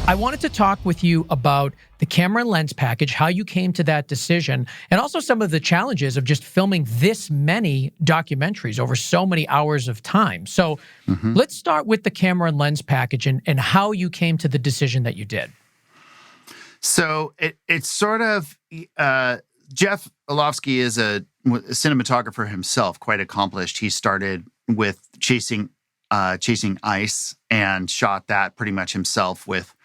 I wanted to talk with you about the camera and lens package, how you came to that decision, and also some of the challenges of just filming this many documentaries over so many hours of time. So let's start with the camera and lens package and how you came to the decision that you did. So it's sort of, Jeff Orlovsky is a cinematographer himself, quite accomplished. He started with chasing ice and shot that pretty much himself with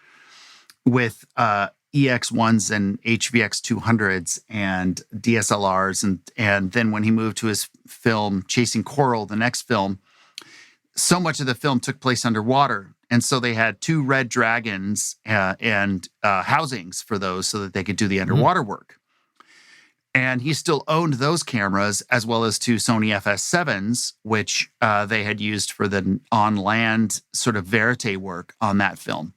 EX1s and HVX 200s and DSLRs. And then when he moved to his film, Chasing Coral, the next film, so much of the film took place underwater. And so they had two red dragons and housings for those so that they could do the underwater work. And he still owned those cameras as well as two Sony FS7s, which they had used for the on-land sort of verite work on that film.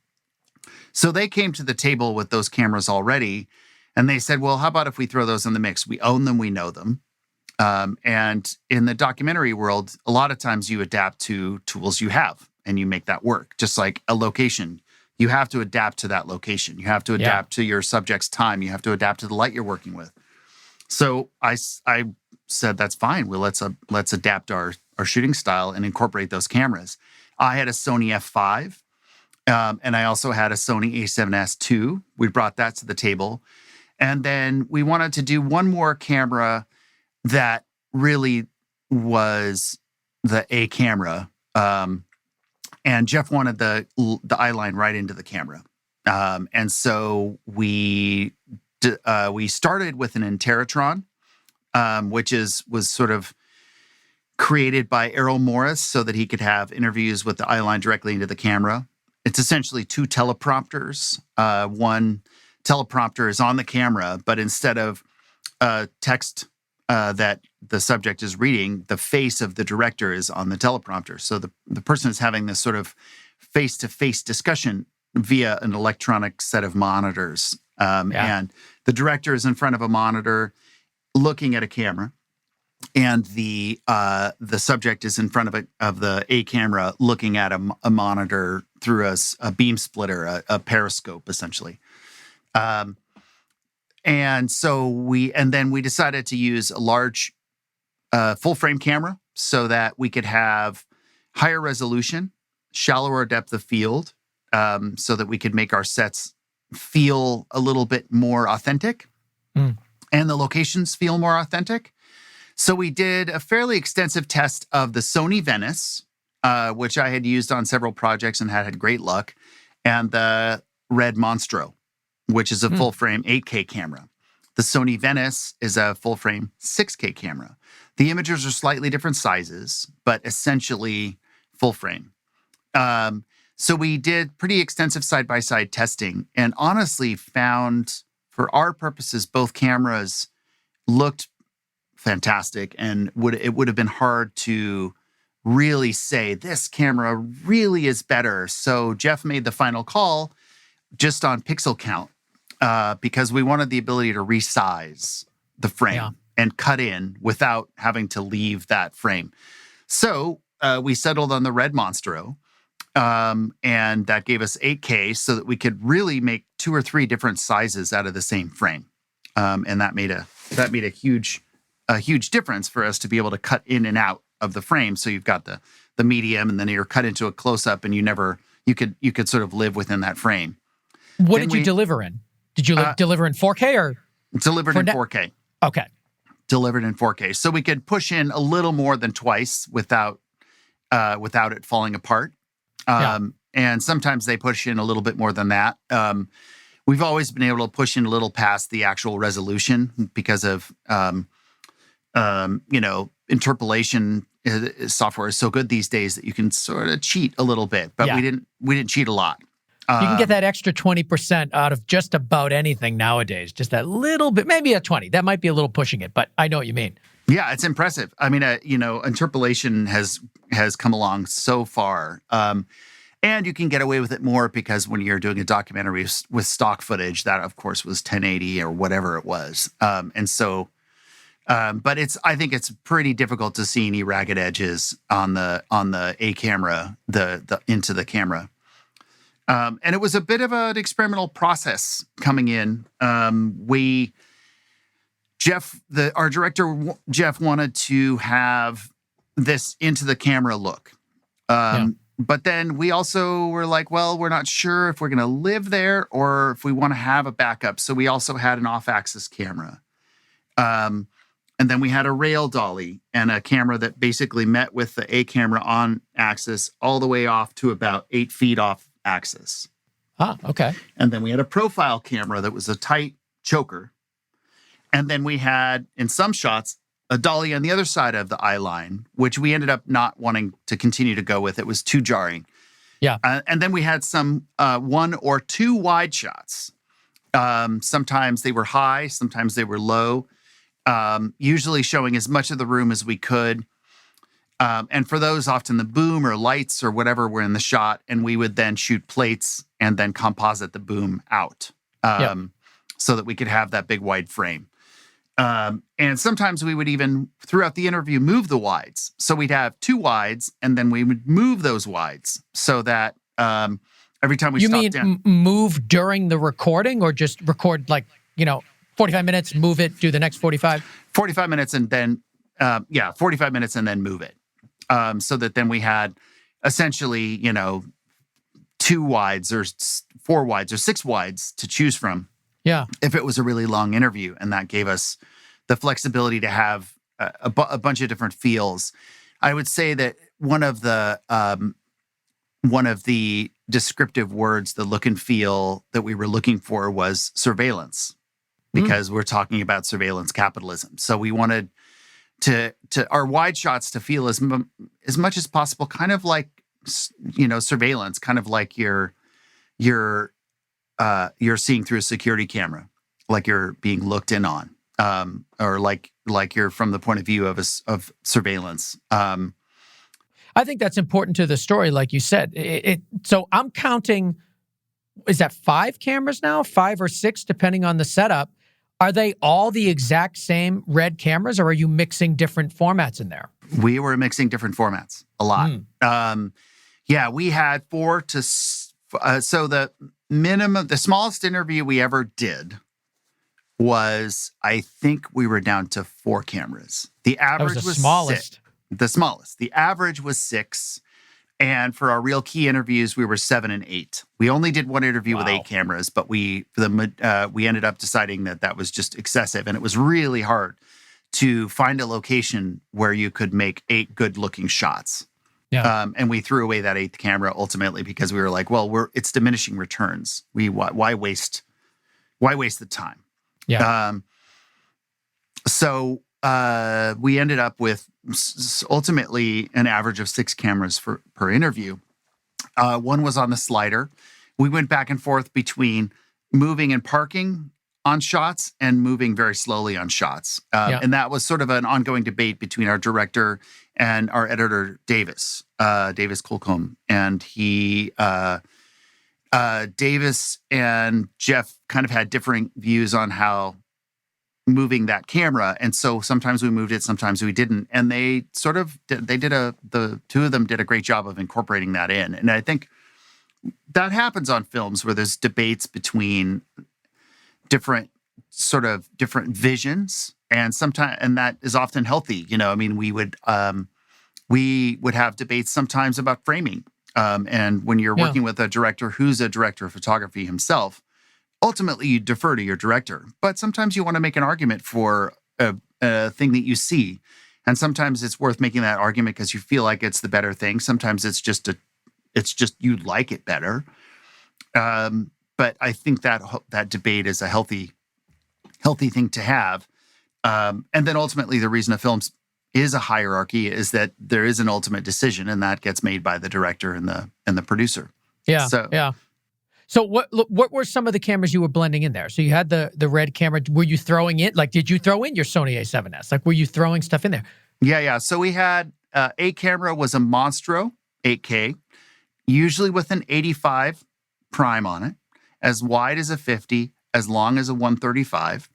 So they came to the table with those cameras already, and they said, well, how about if we throw those in the mix? We own them, we know them. And in the documentary world, a lot of times you adapt to tools you have and you make that work. Just like a location, you have to adapt to that location. You have to adapt to your subject's time. You have to adapt to the light you're working with. So I said, that's fine. Well, let's adapt our shooting style and incorporate those cameras. I had a Sony F5. And I also had a Sony A7S II. We brought that to the table. And then we wanted to do one more camera that really was the A camera. And Jeff wanted the eye line right into the camera. And so we started with an Interatron, which was sort of created by Errol Morris so that he could have interviews with the eye line directly into the camera. It's essentially two teleprompters. One teleprompter is on the camera, but instead of text that the subject is reading, the face of the director is on the teleprompter. So the person is having this sort of face-to-face discussion via an electronic set of monitors. And the director is in front of a monitor looking at a camera. And the subject is in front of the A camera looking at a monitor through a beam splitter, a periscope, essentially. And then we decided to use a large full frame camera so that we could have higher resolution, shallower depth of field, so that we could make our sets feel a little bit more authentic and the locations feel more authentic. So we did a fairly extensive test of the Sony Venice, which I had used on several projects and had great luck, and the Red Monstro, which is a full-frame 8K camera. The Sony Venice is a full-frame 6K camera. The images are slightly different sizes, but essentially full-frame. So we did pretty extensive side-by-side testing and honestly found, for our purposes, both cameras looked fantastic, and it would have been hard to really say this camera really is better. So Jeff made the final call just on pixel count because we wanted the ability to resize the frame and cut in without having to leave that frame. So we settled on the Red Monstro, and that gave us 8K so that we could really make 2 or 3 different sizes out of the same frame, and that made a huge difference for us to be able to cut in and out of the frame. So you've got the medium, and then you're cut into a close up, and you could sort of live within that frame. What did you deliver in? Did you deliver in 4K or delivered in 4K? Okay, delivered in 4K, so we could push in a little more than twice without it falling apart. And sometimes they push in a little bit more than that. We've always been able to push in a little past the actual resolution because of interpolation software is so good these days that you can sort of cheat a little bit, but we didn't cheat a lot. You can get that extra 20% out of just about anything nowadays. Just that little bit, maybe a 20. That might be a little pushing it, but I know what you mean. Yeah, it's impressive. I mean, interpolation has come along so far. And you can get away with it more because when you're doing a documentary with stock footage, that of course was 1080 or whatever it was. But I think it's pretty difficult to see any ragged edges on the A camera, the into the camera. And it was a bit of an experimental process coming in. Our director, Jeff, wanted to have this into the camera look. But then we also were like, well, we're not sure if we're going to live there or if we want to have a backup. So we also had an off-axis camera. And then we had a rail dolly and a camera that basically met with the A camera on axis all the way off to about 8 feet off axis. Okay. And then we had a profile camera that was a tight choker. And then we had, in some shots, a dolly on the other side of the eye line, which we ended up not wanting to continue to go with. It was too jarring. Yeah. And then we had some 1 or 2 wide shots. Sometimes they were high, sometimes they were low, usually showing as much of the room as we could. And for those, often the boom or lights or whatever were in the shot, and we would then shoot plates and then composite the boom out so that we could have that big wide frame. And sometimes we would even, throughout the interview, move the wides. So we'd have 2 wides, and then we would move those wides so that every time we stopped down. You mean move during the recording, or just record 45 minutes, move it, do the next 45? 45 minutes and then, 45 minutes and then move it. So that then we had essentially, 2 wides or 4 wides or 6 wides to choose from. Yeah. If it was a really long interview, and that gave us the flexibility to have a bunch of different feels. I would say that one of the descriptive words, the look and feel that we were looking for was surveillance, because we're talking about surveillance capitalism. So we wanted to our wide shots to feel as much as possible, kind of like, surveillance, kind of like you're seeing through a security camera, like you're being looked in on, or like you're from the point of view of surveillance. I think that's important to the story, like you said. So I'm counting, is that 5 cameras now? 5 or 6, depending on the setup. Are they all the exact same Red cameras, or are you mixing different formats in there? We were mixing different formats a lot. We had 4 to... so the smallest interview we ever did was, I think we were down to 4 cameras. The average was the smallest. 6. The smallest. The average was 6. And for our real key interviews, we were 7 and 8. We only did 1 interview with 8 cameras, but we ended up deciding that was just excessive. And it was really hard to find a location where you could make 8 good-looking shots. Yeah. And we threw away that 8th camera ultimately because we were like, well, it's diminishing returns. Why waste the time? Yeah. So we ended up with ultimately an average of 6 cameras per interview. 1 was on the slider. We went back and forth between moving and parking on shots and moving very slowly on shots. And that was sort of an ongoing debate between our director and our editor, Davis Colcomb. And Davis and Jeff kind of had differing views on how moving that camera. And so sometimes we moved it, sometimes we didn't. And the 2 of them did a great job of incorporating that in. And I think that happens on films where there's debates between different visions, and that is often healthy. We would have debates sometimes about framing. And when you're working with a director who's a director of photography himself, ultimately you defer to your director. But sometimes you want to make an argument for a thing that you see. And sometimes it's worth making that argument because you feel like it's the better thing. Sometimes it's just you like it better. But I think that debate is a healthy thing to have. And then ultimately the reason a film is a hierarchy is that there is an ultimate decision, and that gets made by the director and the producer. Yeah. So what were some of the cameras you were blending in there? So you had the Red camera. Were you throwing it? Like, did you throw in your Sony A7S? Like, were you throwing stuff in there? Yeah. So we had a camera was a Monstro 8K, usually with an 85 prime on it, as wide as a 50, as long as a 135.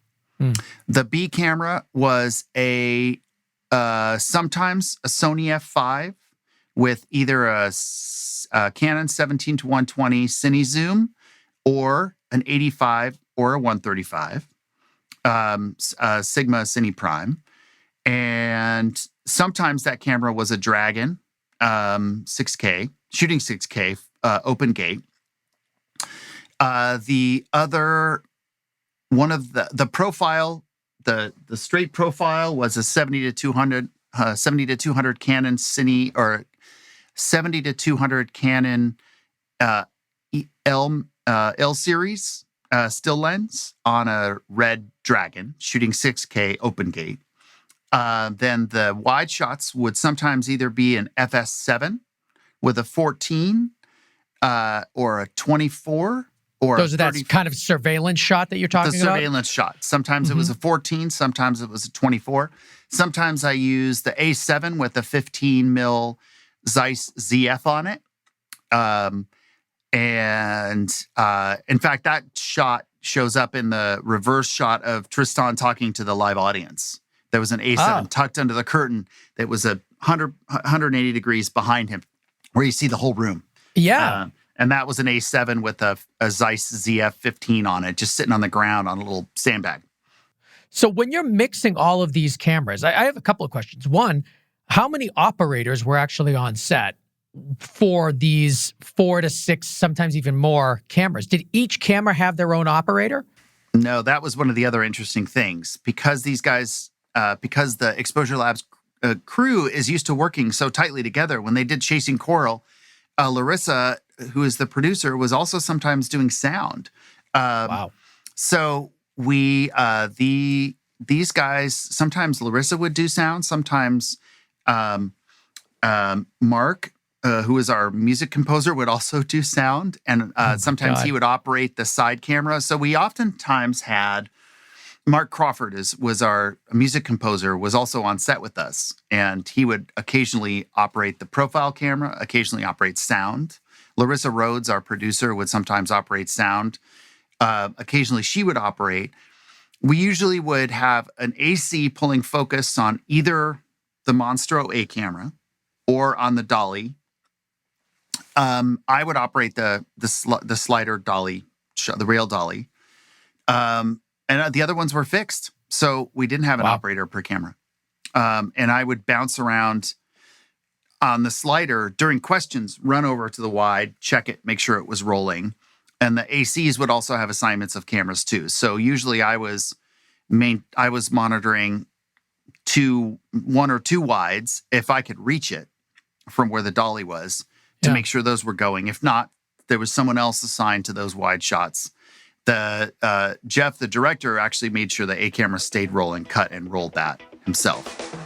The B camera was sometimes a Sony F5, with either a Canon 17 to 120 Cine Zoom or an 85 or a 135 Sigma Cine Prime. And sometimes that camera was a Dragon 6K, shooting 6K, open gate. The other one of the profile, the straight profile was a 70 to 200 Canon Cine, or 70 to 200 Canon L series still lens on a red Dragon shooting 6K open gate. Then the wide shots would sometimes either be an FS7 with a 14 or a 24 or Those a are 30. that kind of surveillance shot that you're talking The about? surveillance shot. Sometimes it was a 14, sometimes it was a 24. Sometimes I used the A7 with a 15 mil Zeiss ZF on it. In fact, that shot shows up in the reverse shot of Tristan talking to the live audience. There was an A7 tucked under the curtain that was 180 degrees behind him, where you see the whole room. Yeah. And that was an A7 with a Zeiss ZF 15 on it, just sitting on the ground on a little sandbag. So when you're mixing all of these cameras, I have a couple of questions. One, how many operators were actually on set for these 4 to 6, sometimes even more cameras? Did each camera have their own operator? No, that was one of the other interesting things. Because these guys, because the Exposure Labs crew is used to working so tightly together, when they did Chasing Coral, Larissa, who is the producer, was also sometimes doing sound. Wow. So these guys, sometimes Larissa would do sound, sometimes Mark, who is our music composer, would also do sound, and sometimes he would operate the side camera. So we oftentimes had Mark Crawford was our music composer, was also on set with us, and he would occasionally operate the profile camera, occasionally operate sound. Larissa Rhodes, our producer, would sometimes operate sound. Occasionally she would operate. We usually would have an AC pulling focus on either the Monstro A camera or on the dolly. I would operate the slider dolly, the rail dolly. And the other ones were fixed. So we didn't have an operator per camera. And I would bounce around on the slider during questions, run over to the wide, check it, make sure it was rolling. And the ACs would also have assignments of cameras too. So usually I was monitoring 1 or 2 wides if I could reach it from where the dolly was to make sure those were going. If not, there was someone else assigned to those wide shots. Jeff, the director, actually made sure the A camera stayed rolling, cut and rolled that himself.